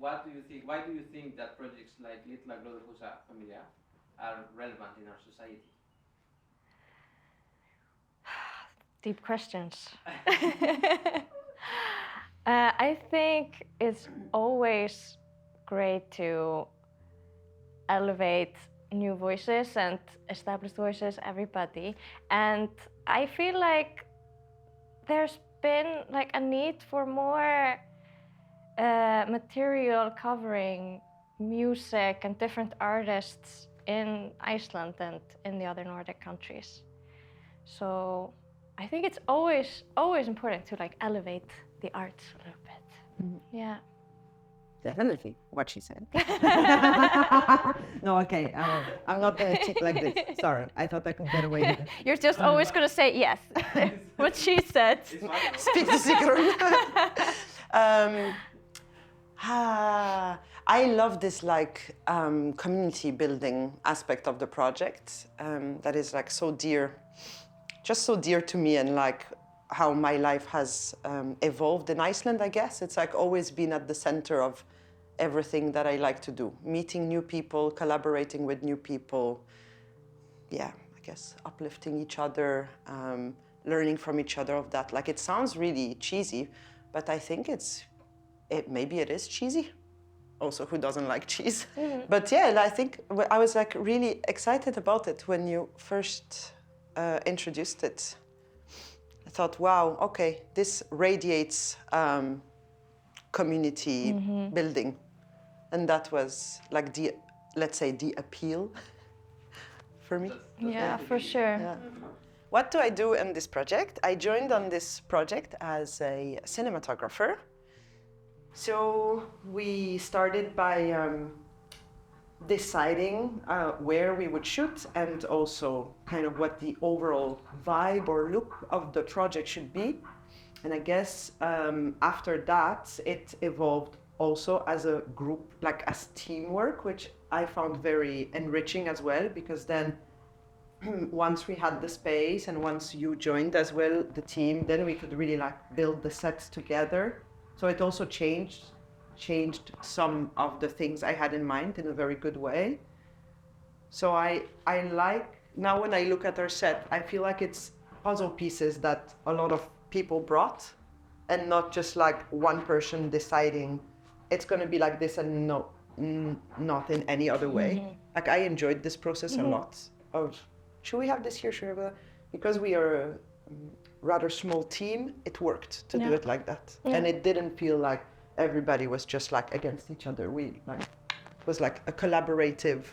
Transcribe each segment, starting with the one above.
what do you think? Why do you think that projects like Litla Gróðurhúsa Familia are relevant in our society? Deep questions. I think it's always great to elevate new voices and established voices, everybody. And I feel like there's been like a need for more material covering music and different artists in Iceland and in the other Nordic countries. So I think it's always important to like elevate the arts a little bit. Mm-hmm. Yeah. Definitely what she said. No, okay, I'm not gonna cheat like this. Sorry, I thought I could get away with it. You're just always gonna say yes. What she said. Speak to Sigrún. I love this like community building aspect of the project that is like so dear, just so dear to me, and like how my life has evolved in Iceland, I guess. It's like always been at the center of everything that I like to do. Meeting new people, collaborating with new people. Yeah, I guess uplifting each other, learning from each other of that. Like it sounds really cheesy, but I think maybe it is cheesy. Also, who doesn't like cheese? Mm-hmm. But yeah, I think I was like really excited about it when you first introduced it. I thought, wow, okay, this radiates community building. And that was like let's say the appeal for me. Yeah, for sure. Yeah. What do I do in this project? I joined on this project as a cinematographer. So we started by deciding where we would shoot and also kind of what the overall vibe or look of the project should be. And I guess after that, it evolved also as a group, like as teamwork, which I found very enriching as well, because then once we had the space and once you joined as well, the team, then we could really like build the sets together. So it also changed some of the things I had in mind in a very good way. So I like, now when I look at our set, I feel like it's puzzle pieces that a lot of people brought and not just like one person deciding it's going to be like this and not in any other way. Mm-hmm. Like I enjoyed this process a lot of, should we have this here, should we have that? Because we are a rather small team, it worked to do it like that. Yeah. And it didn't feel like everybody was just like against each other. It was like a collaborative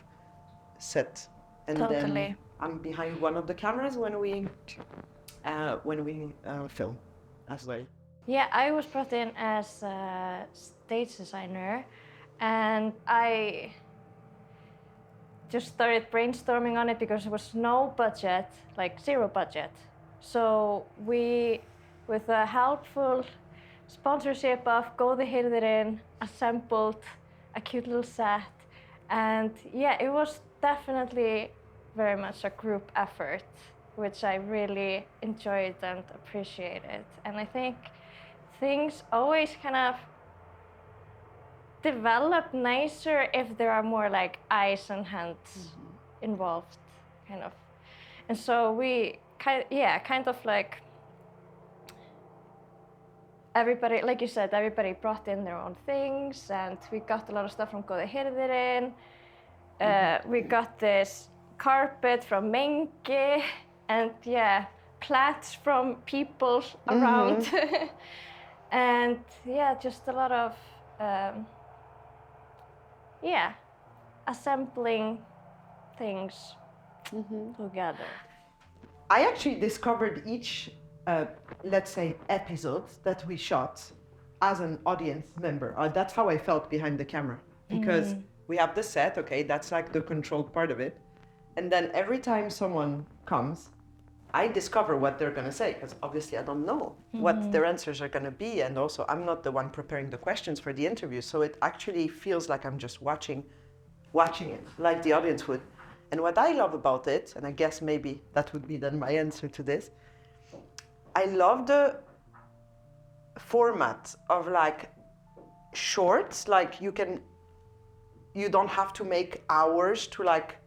set. And then I'm behind one of the cameras when we film as well. Yeah, I was brought in as a stage designer, and I just started brainstorming on it because there was no budget, like zero budget. So we, with a helpful sponsorship of Gróðurhúsið, assembled a cute little set. And yeah, it was definitely very much a group effort, which I really enjoyed and appreciated. And I think things always kind of develop nicer if there are more like eyes and hands involved, kind of. And so we kind of like everybody, like you said, everybody brought in their own things, and we got a lot of stuff from Gróðurhúsið. We got this carpet from Mengi, and plants from people around. And just a lot of assembling things together. I actually discovered each, let's say, episode that we shot as an audience member. That's how I felt behind the camera. Because we have the set, okay, that's like the controlled part of it. And then every time someone comes, I discover what they're going to say, because obviously I don't know what their answers are going to be. And also, I'm not the one preparing the questions for the interview. So it actually feels like I'm just watching it, like the audience would. And what I love about it, and I guess maybe that would be then my answer to this, I love the format of like short, like you don't have to make hours to like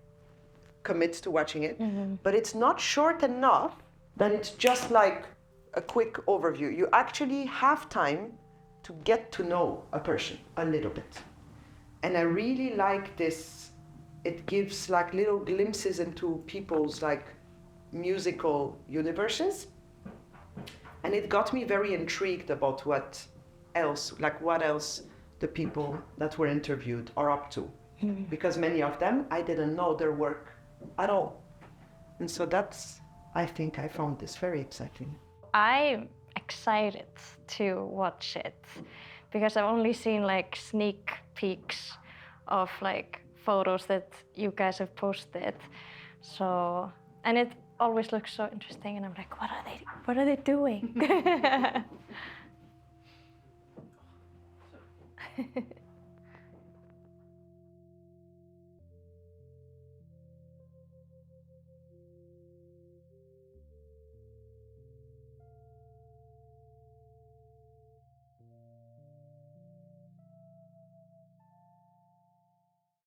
commit to watching it, but it's not short enough that it's just like a quick overview. You actually have time to get to know a person a little bit. And I really like this. It gives like little glimpses into people's like musical universes. And it got me very intrigued about what else the people that were interviewed are up to. Because many of them, I didn't know their work at all. And so I think I found this very exciting. I'm excited to watch it because I've only seen like sneak peeks of like photos that you guys have posted. So, and it always looks so interesting and I'm like, what are they doing?